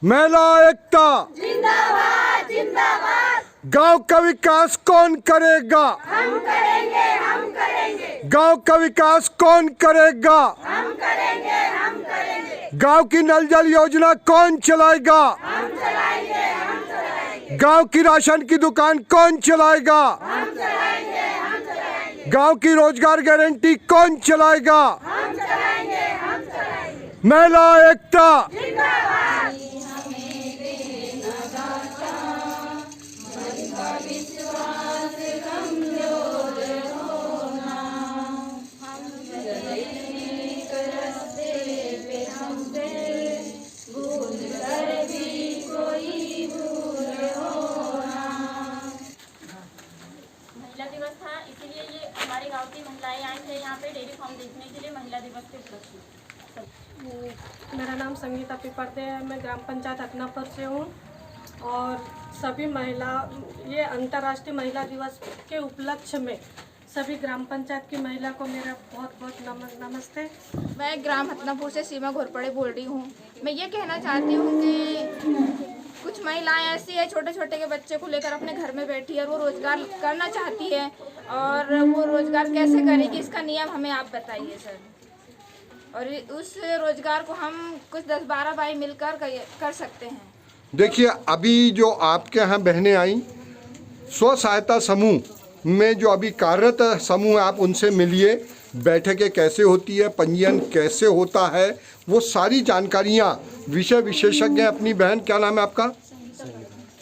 महिला एकता जिंदाबाद जिंदाबाद। गांव का विकास कौन करेगा? हम करेंगे हम करेंगे। गांव का विकास कौन करेगा? हम करेंगे हम करेंगे। गांव की नल जल योजना कौन चलाएगा? हम चलाएंगे हम चलाएंगे। गांव की राशन की दुकान कौन चलाएगा? हम चलाएंगे हम चलाएंगे। गांव की रोजगार गारंटी कौन चलाएगा? हम चलाएंगे हम चलाएंगे। महिला एकता जिंदाबाद। महिला दिवस था, इसीलिए ये हमारे गांव की महिलाएं आई थे यहाँ पे डेयरी फार्म देखने के लिए महिला दिवस के उपलक्ष्य में। मेरा नाम संगीता पिपरदे है। मैं ग्राम पंचायत हथनापुर से हूँ और सभी महिला ये अंतर्राष्ट्रीय महिला दिवस के उपलक्ष्य में सभी ग्राम पंचायत की महिला को मेरा बहुत बहुत नमस्ते। मैं ग्राम हथनापुर से सीमा घोरपड़े बोल रही हूँ। मैं ये कहना चाहती हूँ कि कुछ महिलाएं ऐसी है छोटे छोटे के बच्चे को लेकर अपने घर में बैठी है और वो रोजगार करना चाहती है, और वो रोजगार कैसे करेगी इसका नियम हमें आप बताइए सर। और उस रोजगार को हम कुछ 10-12 भाई मिलकर कर सकते हैं। देखिए, अभी जो आपके यहाँ बहनें आई स्व सहायता समूह में जो अभी कार्यरत समूह है, आप उनसे मिलिए। बैठकें कैसे होती है, पंजीयन कैसे होता है, वो सारी जानकारियाँ विषय विशेषज्ञ अपनी बहन, क्या नाम है आपका?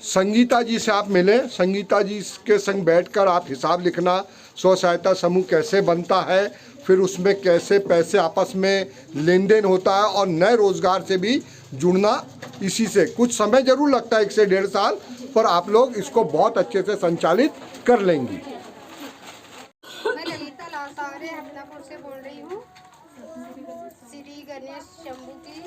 संगीता जी से आप मिले। संगीता जी के संग बैठकर आप हिसाब लिखना, स्व सहायता समूह कैसे बनता है, फिर उसमें कैसे पैसे आपस में लेन देन होता है, और नए रोजगार से भी जुड़ना। इसी से कुछ समय जरूर लगता है, 1 से 1.5 साल, पर आप लोग इसको बहुत अच्छे से संचालित कर लेंगी। मैं ललिता लासावरे हथनापुर से बोल रही हूँ। श्री गणेश शंभू की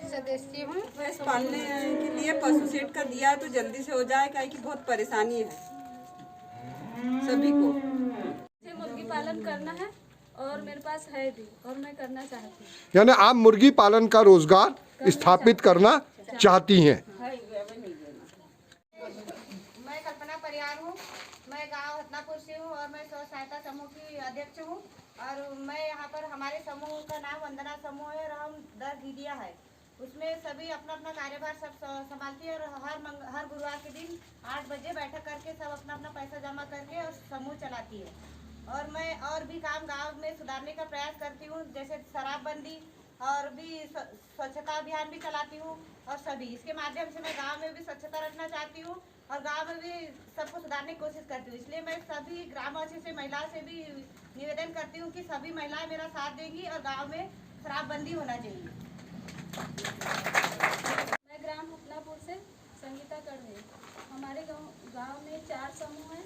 सदस्य हूँ। भैंस पालने के लिए पशु सेट का दिया है तो जल्दी से हो जाए, क्या कि बहुत परेशानी है सभी को। मुझे मुर्गी पालन करना है और मेरे पास है भी और मैं करना चाहती हूँ। यानी आप मुर्गी पालन का रोजगार स्थापित करना चाहती हैं। मैं कल्पना परियार हूँ। मैं गांव हथनापुर से हूँ और मैं स्व सहायता समूह की अध्यक्ष हूँ। और मैं यहाँ पर हमारे समूह का नाम वंदना समूह है और हम 10 दीदियाँ है। उसमें सभी अपना अपना कार्यभार सब संभालती है और हर गुरुवार के दिन 8 बजे बैठक करके सब अपना अपना पैसा जमा करके और समूह चलाती है। और मैं और भी काम गांव में सुधारने का प्रयास करती हूँ, जैसे शराबबंदी और भी स्वच्छता अभियान भी चलाती हूँ। और सभी इसके माध्यम से मैं गांव में भी स्वच्छता रखना चाहती हूँ और गांव में भी सबको सुधारने की कोशिश करती हूँ। इसलिए मैं सभी ग्रामवासी से, महिलाओं से भी निवेदन करती हूँ कि सभी महिलाएं मेरा साथ देंगी और गांव में शराबबंदी होना चाहिए। मैं ग्राम हथनापुर से संगीता कड़वे। हमारे गांव में 4 समूह हैं।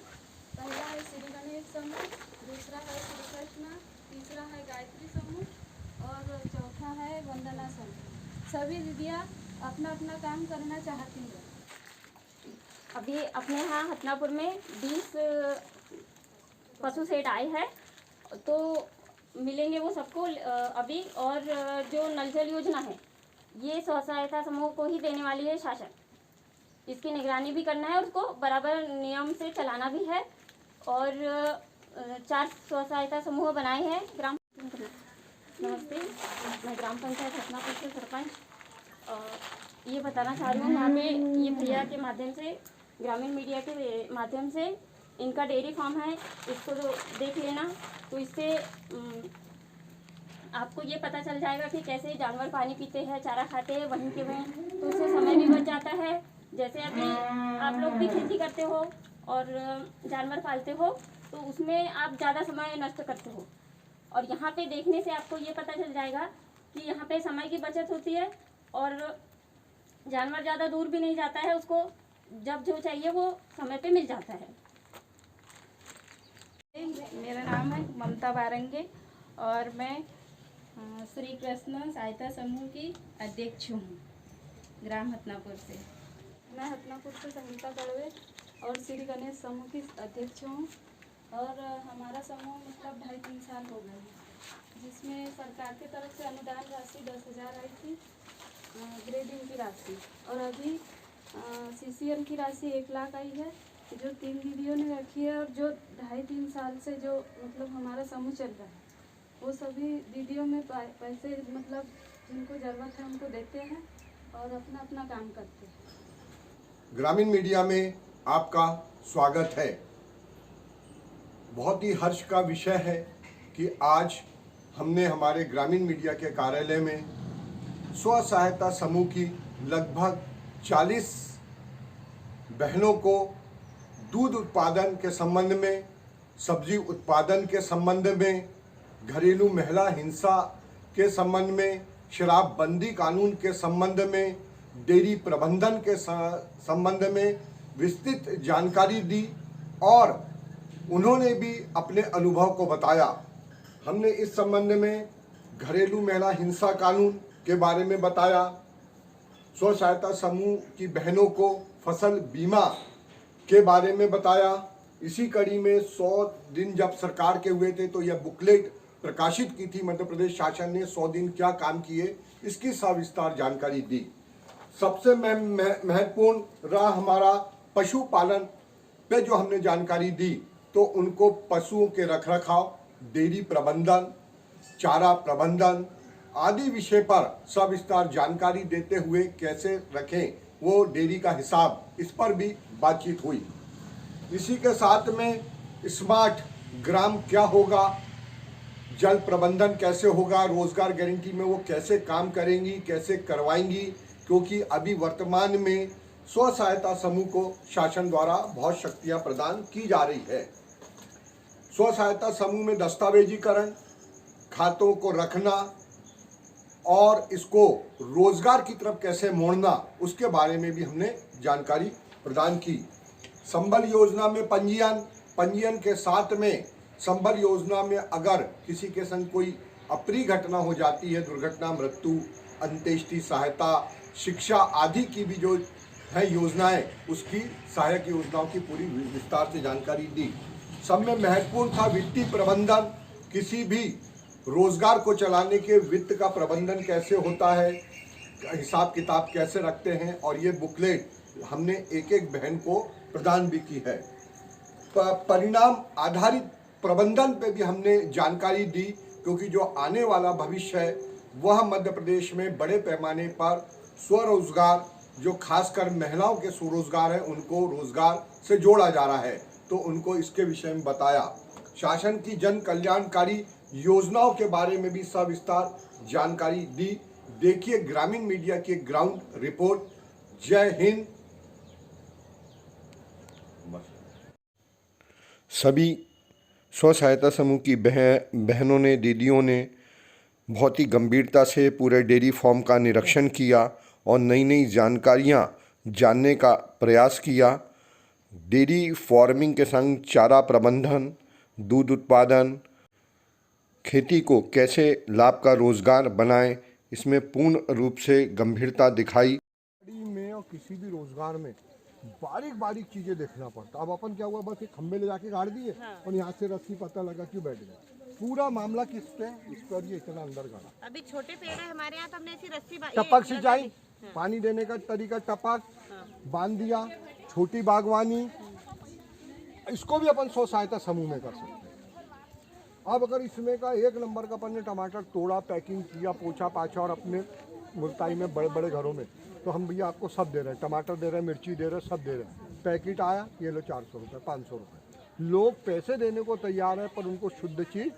पहला है श्री गणेश समूह, दूसरा है श्री कृष्णा, तीसरा है गायत्री समूह और चौथा है वंदना समूह। सभी दीदियाँ अपना अपना काम करना चाहती हैं। अभी अपने यहाँ हथनापुर में 20 पशु सेट आए हैं, तो मिलेंगे वो सबको अभी। और जो नल जल योजना है ये स्व सहायता समूह को ही देने वाली है शासन। इसकी निगरानी भी करना है, उसको बराबर नियम से चलाना भी है। और 4 स्व सहायता समूह बनाए हैं ग्राम। नमस्ते, मैं ग्राम पंचायत हथनापुर से सरपंच ये बताना चाह रही हूँ यहाँ पे ये भैया के माध्यम से, ग्रामीण मीडिया के माध्यम से, इनका डेयरी फार्म है, इसको जो देख लेना तो इससे आपको ये पता चल जाएगा कि कैसे जानवर पानी पीते हैं, चारा खाते हैं वहीं के वहीं, तो उससे समय भी बच जाता है। जैसे अभी आप लोग भी खेती करते हो और जानवर पालते हो तो उसमें आप ज़्यादा समय नष्ट करते हो, और यहाँ पे देखने से आपको ये पता चल जाएगा कि यहाँ पे समय की बचत होती है और जानवर ज़्यादा दूर भी नहीं जाता है, उसको जब जो चाहिए वो समय पे मिल जाता है। मेरा नाम है ममता बारंगे और मैं श्री कृष्ण सहायता समूह की अध्यक्ष हूँ ग्राम हथनापुर से। मैं हथनापुर से संगीता कड़वे और श्री गणेश समूह की अध्यक्ष हूँ। और हमारा समूह मतलब 2.5-3 साल हो गए हैं, जिसमें सरकार की तरफ से अनुदान राशि 10,000 आई थी। ग्रेडिंग की राशि, और अभी CCL की राशि 1 लाख आई है, जो 3 दीदियों ने रखी है, और जो 2.5-3 साल से जो मतलब हमारा समूह चल रहा है, वो सभी दीदियों में पैसे मतलब जिनको ज़रूरत है उनको देते हैं और अपना अपना काम करते हैं। ग्रामीण मीडिया में आपका स्वागत है। बहुत ही हर्ष का विषय है कि आज हमने हमारे ग्रामीण मीडिया के कार्यालय में स्व सहायता समूह की लगभग 40 बहनों को दूध उत्पादन के संबंध में, सब्जी उत्पादन के संबंध में, घरेलू महिला हिंसा के संबंध में, शराबबंदी कानून के संबंध में, डेयरी प्रबंधन के संबंध में विस्तृत जानकारी दी और उन्होंने भी अपने अनुभव को बताया। हमने इस संबंध में घरेलू महिला हिंसा कानून के बारे में बताया, स्व सहायता समूह की बहनों को फसल बीमा के बारे में बताया। इसी कड़ी में 100 दिन जब सरकार के हुए थे तो यह बुकलेट प्रकाशित की थी। मध्य प्रदेश शासन ने 100 दिन क्या काम किए इसकी सविस्तार जानकारी दी। सबसे महत्वपूर्ण रहा हमारा पशुपालन पे जो हमने जानकारी दी, तो उनको पशुओं के रखरखाव, डेयरी प्रबंधन, चारा प्रबंधन आदि विषय पर सविस्तार जानकारी देते हुए कैसे रखें वो डेयरी का हिसाब, इस पर भी बातचीत हुई। इसी के साथ में स्मार्ट ग्राम क्या होगा, जल प्रबंधन कैसे होगा, रोजगार गारंटी में वो कैसे काम करेंगी, कैसे करवाएंगी, क्योंकि अभी वर्तमान में स्व सहायता समूह को शासन द्वारा बहुत शक्तियां प्रदान की जा रही है। स्व सहायता समूह में दस्तावेजीकरण, खातों को रखना और इसको रोजगार की तरफ कैसे मोड़ना, उसके बारे में भी हमने जानकारी प्रदान की। संबल योजना में पंजीयन के साथ में संबल योजना में अगर किसी के संग कोई अप्रिय घटना हो जाती है, दुर्घटना, मृत्यु, अंत्येष्टि सहायता, शिक्षा आदि की भी जो है योजनाएं, उसकी सहायक योजनाओं की पूरी विस्तार से जानकारी दी। सब में महत्वपूर्ण था वित्तीय प्रबंधन, किसी भी रोजगार को चलाने के वित्त का प्रबंधन कैसे होता है, हिसाब किताब कैसे रखते हैं, और ये बुकलेट हमने एक एक बहन को प्रदान भी की है। परिणाम आधारित प्रबंधन पे भी हमने जानकारी दी, क्योंकि जो आने वाला भविष्य है वह मध्य प्रदेश में बड़े पैमाने पर स्वरोजगार, जो खासकर महिलाओं के स्वरोजगार है, उनको रोजगार से जोड़ा जा रहा है, तो उनको इसके विषय में बताया। शासन की जन कल्याणकारी योजनाओं के बारे में भी सविस्तार जानकारी दी। देखिए ग्रामीण मीडिया की ग्राउंड रिपोर्ट। जय हिंद। सभी स्व सहायता समूह की बहनों ने, दीदियों ने बहुत ही गंभीरता से पूरे डेयरी फार्म का निरीक्षण किया और नई नई जानकारियां जानने का प्रयास किया। डेयरी फार्मिंग के संग चारा प्रबंधन, दूध उत्पादन, खेती को कैसे लाभ का रोजगार बनाएं, इसमें पूर्ण रूप से गंभीरता दिखाई। में और किसी भी रोजगार में बारीक बारीक चीजें देखना पड़ता। अब अपन क्या हुआ, बस एक खंबे ले जाके गाड़ दिए और यहाँ से रस्सी पता लगा क्यों बैठ गए। पूरा मामला किस पे, इस पर ये इतना अंदर गाड़ा। अभी छोटे पेड़ है हमारे यहाँ, तो हमने ऐसी रस्सी टपक सिंचाई, पानी देने का तरीका टपक, बांध दिया, छोटी बागवानी, इसको भी अपन स्व सहायता समूह में कर सकते हैं। अब अगर इसमें का 1 नंबर का अपन ने टमाटर तोड़ा, पैकिंग किया, पोछा पाछा और अपने मुल्ताई में बड़े बड़े घरों में, तो हम भैया आपको सब दे रहे हैं, टमाटर दे रहे हैं, मिर्ची दे रहे हैं, सब दे रहे हैं। पैकेट आया, ये लो 400 रुपये, 500 रुपये। लोग पैसे देने को तैयार है, पर उनको शुद्ध चीज़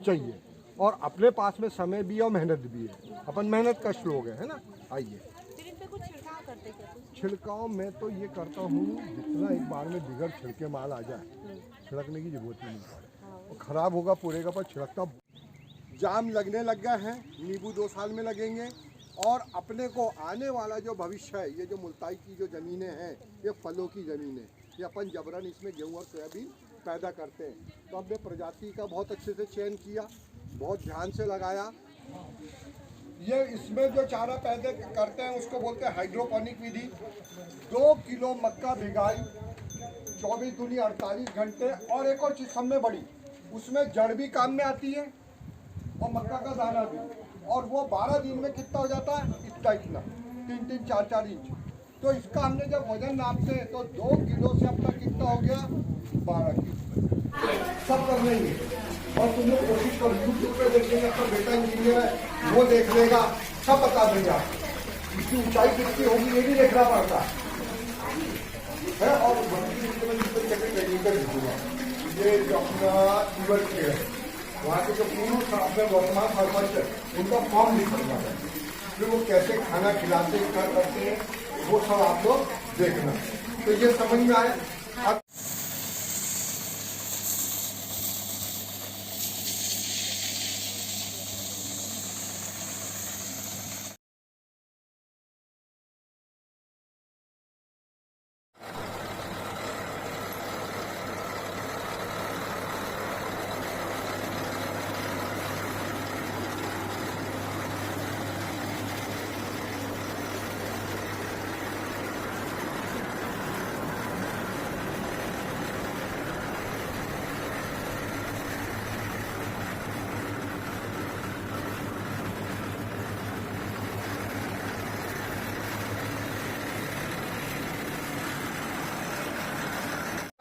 चाहिए और अपने पास में समय भी है और मेहनत भी है। अपन मेहनत कश लोग हैं, है ना। आइए, फिर इन पे कुछ छिड़काव करते क्या? छिड़काव मैं तो ये करता हूँ, जितना एक बार में बिगड़ छिड़के माल आ जाए, छिड़कने की जरूरत नहीं पड़े। और ख़राब होगा पूरे का, पर छिड़कता। जाम लगने लग गए हैं, नींबू 2 साल में लगेंगे। और अपने को आने वाला जो भविष्य है, ये जो मुल्ताई की जो ज़मीनें हैं, ये फलों की ज़मीनें, ये अपन जबरन इसमें गेहूँ और सोयाबीन पैदा करते हैं। तो हमने प्रजाति का बहुत अच्छे से चयन किया, बहुत ध्यान से लगाया। ये इसमें जो चारा पैदा करते हैं उसको बोलते हैं हाइड्रोपोनिक विधि। 2 किलो मक्का भिगाई, 24 दूनी 48 घंटे। और एक और चीज़ सब में बड़ी, उसमें जड़ भी काम में आती है और मक्का का दाना भी। और वो 12 दिन में कितना हो जाता है, इतना। 3-3, 4-4 इंच। तो इसका हमने जब वजन नापते हैं तो 2 किलो से अपना कितना हो गया, 12 किलो। सब कर लेंगे और तुम लोग कोशिश करो, यूट्यूब पे देखेंगे, अपना बेटा इंजीनियर है वो देख लेगा, सब बता देंगे आपको। इसकी ऊंचाई कितनी होगी ये भी देखना पड़ता है। और ट्रेनिंग कर दूंगा, ये जो अपना ईवर के है वहाँ के जो पूर्व अपने वर्तमान सरपंच है उनका फॉर्म लिखना है, फिर वो कैसे खाना खिलाते क्या करते हैं वो सब आप लोग देखना। तो ये समझ में आए।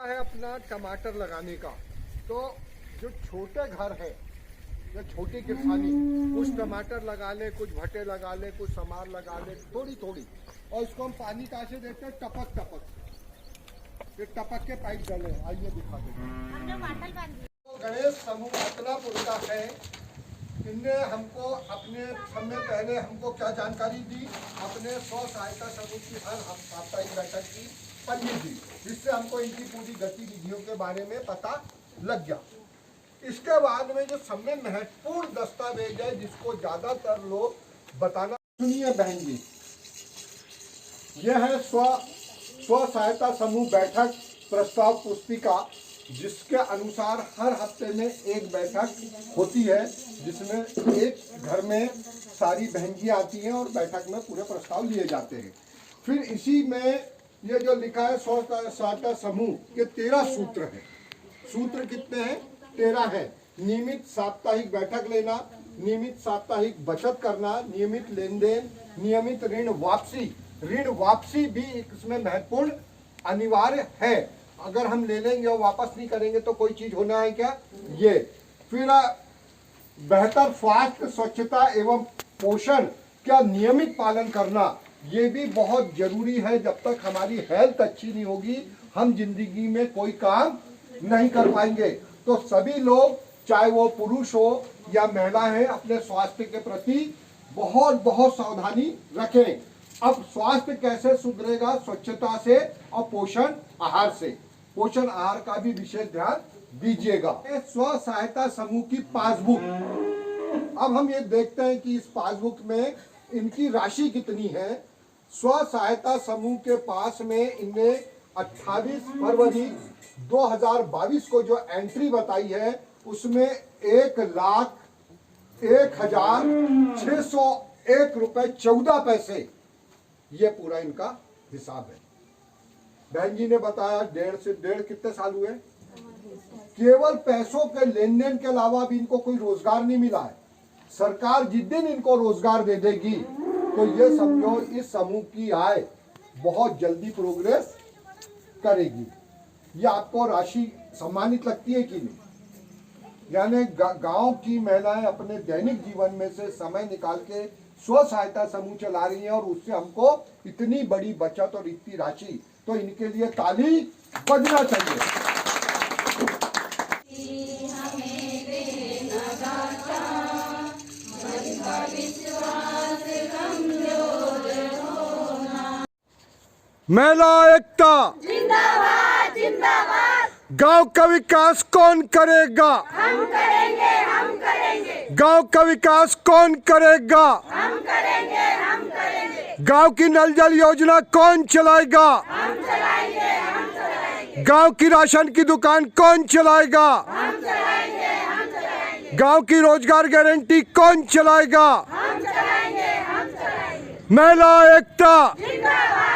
है अपना टमाटर लगाने का, तो जो छोटे घर है या छोटी किसानी, कुछ टमाटर लगा ले, कुछ भटे लगा ले, कुछ समार लगा ले, थोड़ी थोड़ी, और इसको हम पानी कहाँ से देते हैं, टपक टपक, ये टपक के पाइप डाले। आइए दिखा देते। तो गणेश समूह हतनापुर का है, इनने हमको अपने समय पहले हमको क्या जानकारी दी, अपने स्व सहायता समूह की हर साप्ताहिक बैठक की पंजी दी, जिससे हमको इनकी पूरी गतिविधियों के बारे में पता लग गया। इसके बाद में जो सब में महत्वपूर्ण दस्तावेज है जिसको ज्यादातर लोग बताना, सुनिए बहन जी, यह है स्व सहायता समूह बैठक प्रस्ताव पुस्तिका, जिसके अनुसार हर हफ्ते में एक बैठक होती है, जिसमें एक घर में सारी बहन जी आती हैं और बैठक में पूरे प्रस्ताव लिए जाते हैं। फिर इसी में ये जो लिखा है स्व सहायता समूह के 13 सूत्र हैं। सूत्र कितने हैं, 13 हैं। नियमित साप्ताहिक बैठक लेना, नियमित साप्ताहिक बचत करना, नियमित लेन देन, नियमित ऋण वापसी भी इसमें महत्वपूर्ण अनिवार्य है। अगर हम ले लेंगे और वापस नहीं करेंगे तो कोई चीज होना है क्या, ये। फिर बेहतर स्वास्थ्य, स्वच्छता एवं पोषण का नियमित पालन करना, ये भी बहुत जरूरी है। जब तक हमारी हेल्थ अच्छी नहीं होगी हम जिंदगी में कोई काम नहीं कर पाएंगे। तो सभी लोग, चाहे वो पुरुष हो या महिला है, अपने स्वास्थ्य के प्रति बहुत बहुत सावधानी रखें। अब स्वास्थ्य कैसे सुधरेगा, स्वच्छता से और पोषण आहार से। पोषण आहार का भी विशेष ध्यान दीजिएगा। स्व सहायता समूह की पासबुक, अब हम ये देखते हैं कि इस पासबुक में इनकी राशि कितनी है। स्व सहायता समूह के पास में इनने 28 फरवरी 2022 को जो एंट्री बताई है उसमें 1,01,601 रुपए 14 पैसे, ये पूरा इनका हिसाब है। बहन जी ने बताया 1.5 कितने साल हुए, केवल पैसों के लेन देन के अलावा भी इनको कोई रोजगार नहीं मिला है। सरकार जिस दिन इनको रोजगार दे देगी तो ये समझो इस समूह की आय बहुत जल्दी प्रोग्रेस करेगी। ये आपको राशि सम्मानित लगती है कि नहीं? यानी गांव की महिलाएं अपने दैनिक जीवन में से समय निकाल के स्व सहायता समूह चला रही हैं और उससे हमको इतनी बड़ी बचत और इतनी राशि, तो इनके लिए ताली बजना चाहिए। महिला एकता जिंदाबाद जिंदाबाद। गांव का विकास कौन करेगा, हम करेंगे हम करेंगे। गांव का विकास कौन करेगा, हम करेंगे हम करेंगे। गांव की नल जल योजना कौन चलाएगा, हम चलाएंगे हम चलाएंगे। गांव की राशन की दुकान कौन चलाएगा, हम चलाएंगे हम चलाएंगे। गांव की रोजगार गारंटी कौन चलाएगा, हम चलाएंगे हम चलाएंगे। महिला एकता जिंदाबाद